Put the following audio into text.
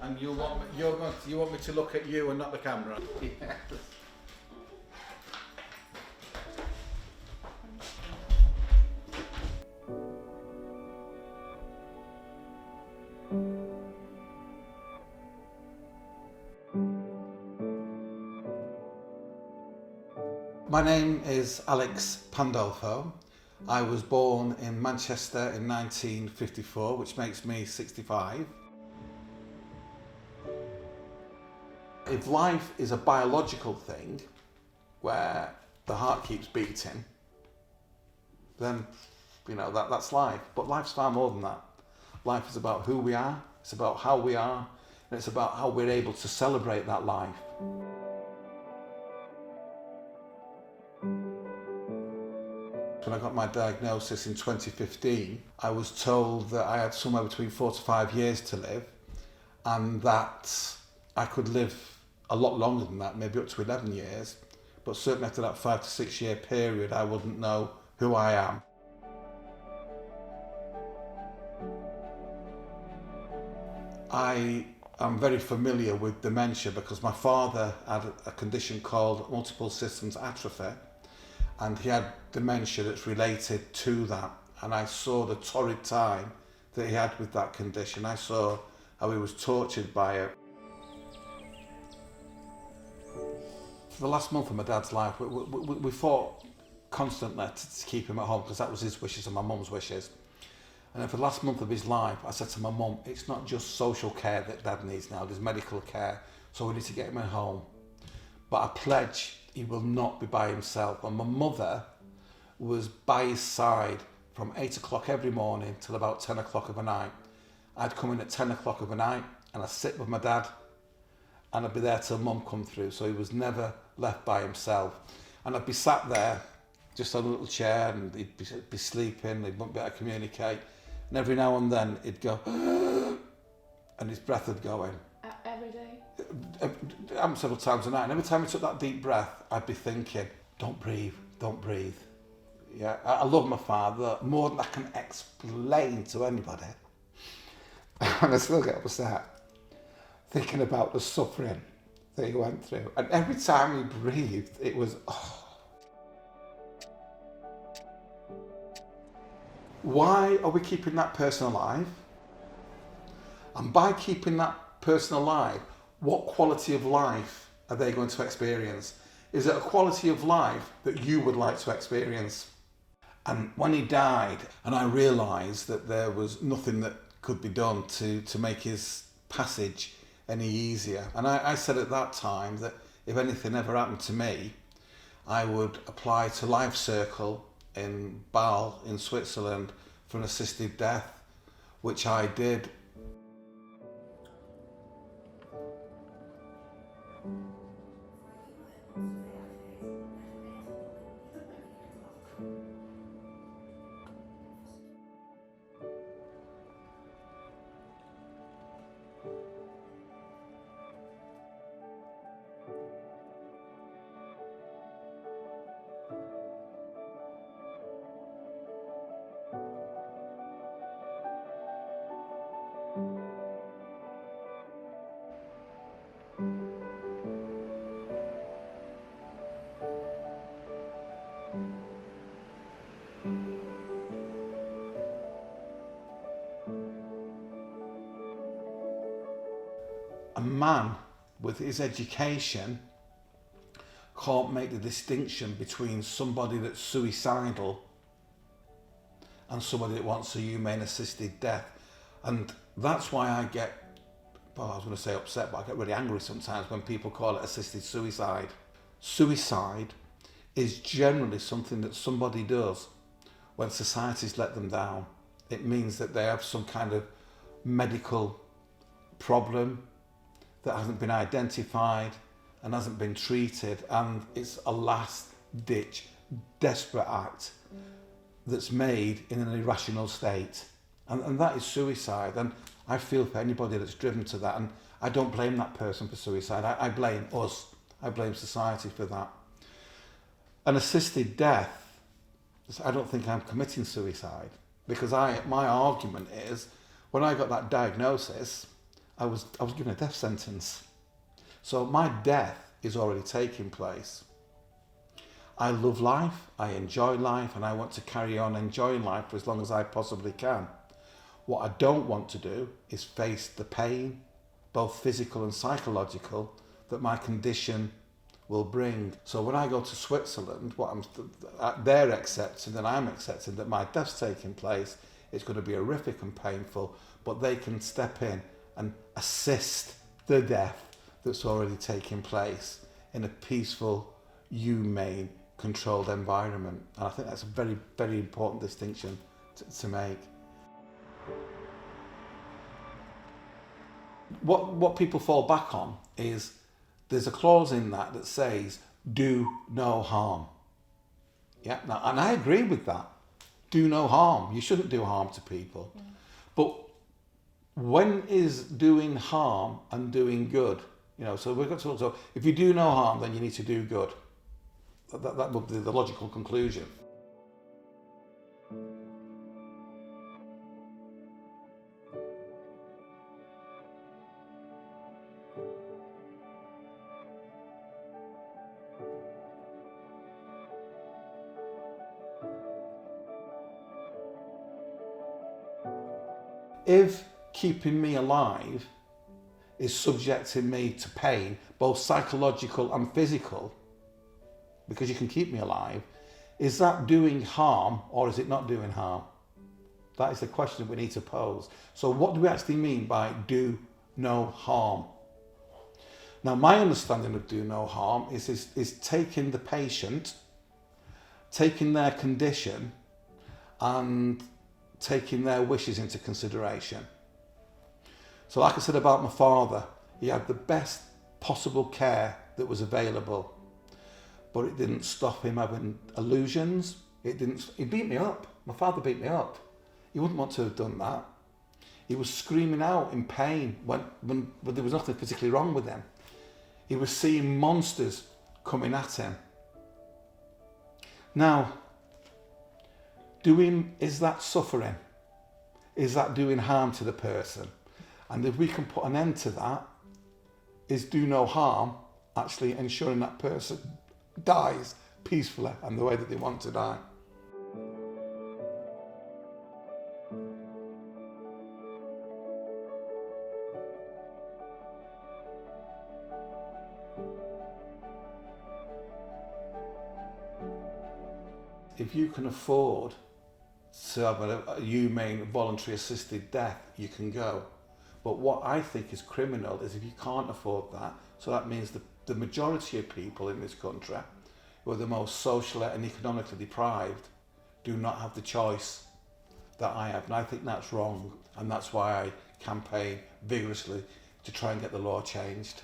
And you want me to look at you and not the camera? Yes. My name is Alex Pandolfo. I was born in Manchester in 1954, which makes me 65. If life is a biological thing, where the heart keeps beating, then, that's life. But life's far more than that. Life is about who we are, it's about how we are, and it's about how we're able to celebrate that life. When I got my diagnosis in 2015, I was told that I had somewhere between 4 to 5 years to live, and that I could live a lot longer than that, maybe up to 11 years, but certainly after that 5 to 6 year period, I wouldn't know who I am. I am very familiar with dementia because my father had a condition called multiple systems atrophy, and he had dementia that's related to that. And I saw the torrid time that he had with that condition. I saw how he was tortured by it. For the last month of my dad's life, we fought constantly to keep him at home because that was his wishes and my mum's wishes. And then for the last month of his life, I said to my mum, it's not just social care that dad needs now, there's medical care, so we need to get him at home. But I pledge he will not be by himself. And my mother was by his side from 8 o'clock every morning till about 10 o'clock of the night. I'd come in at 10 o'clock of the night and I'd sit with my dad and I'd be there till mum come through, so he was never left by himself. And I'd be sat there, just on a little chair, and he'd be sleeping, he wouldn't be able to communicate. And every now and then he'd go, and his breath would go in. Every day? Several times a night. And every time he took that deep breath, I'd be thinking, don't breathe, don't breathe. Yeah, I love my father more than I can explain to anybody. And I still get upset thinking about the suffering that he went through. And every time he breathed, it was, oh. Why are we keeping that person alive? And by keeping that person alive, what quality of life are they going to experience? Is it a quality of life that you would like to experience? And when he died, and I realised that there was nothing that could be done to make his passage any easier. And I said at that time that if anything ever happened to me, I would apply to Life Circle in Bâle in Switzerland for an assisted death, which I did. A man with his education can't make the distinction between somebody that's suicidal and somebody that wants a humane assisted death. And that's why I get, well, I was going to say upset, but I get really angry sometimes when people call it assisted suicide. Suicide is generally something that somebody does when society's let them down. It means that they have some kind of medical problem that hasn't been identified and hasn't been treated, and it's a last-ditch, desperate act that's made in an irrational state. And that is suicide. And I feel for anybody that's driven to that, and I don't blame that person for suicide. I blame us. I blame society for that. An assisted death, I don't think I'm committing suicide, because my argument is, when I got that diagnosis, I was given a death sentence. So my death is already taking place. I love life, I enjoy life, and I want to carry on enjoying life for as long as I possibly can. What I don't want to do is face the pain, both physical and psychological, that my condition will bring. So when I go to Switzerland, they're accepting and I'm accepting that my death's taking place. It's going to be horrific and painful, but they can step in and assist the death that's already taking place in a peaceful, humane, controlled environment. And I think that's a very, very important distinction to make. What people fall back on is there's a clause in that says do no harm. Yeah, now, and I agree with that. Do no harm. You shouldn't do harm to people. Yeah. But when is doing harm and doing good? So we've got to. So if you do no harm, then you need to do good. That would be the logical conclusion. If keeping me alive is subjecting me to pain, both psychological and physical, because you can keep me alive, is that doing harm or is it not doing harm? That is the question we need to pose. So what do we actually mean by do no harm? Now, my understanding of do no harm is taking the patient, taking their condition and taking their wishes into consideration. So like I said about my father, he had the best possible care that was available, but it didn't stop him having illusions. He beat me up. My father beat me up. He wouldn't want to have done that. He was screaming out in pain when there was nothing physically wrong with him. He was seeing monsters coming at him. Now, is that suffering? Is that doing harm to the person? And if we can put an end to that, is do no harm actually ensuring that person dies peacefully and the way that they want to die? If you can afford to have a humane voluntary assisted death, you can go. But what I think is criminal is if you can't afford that. So that means the majority of people in this country who are the most socially and economically deprived do not have the choice that I have. And I think that's wrong. And that's why I campaign vigorously to try and get the law changed.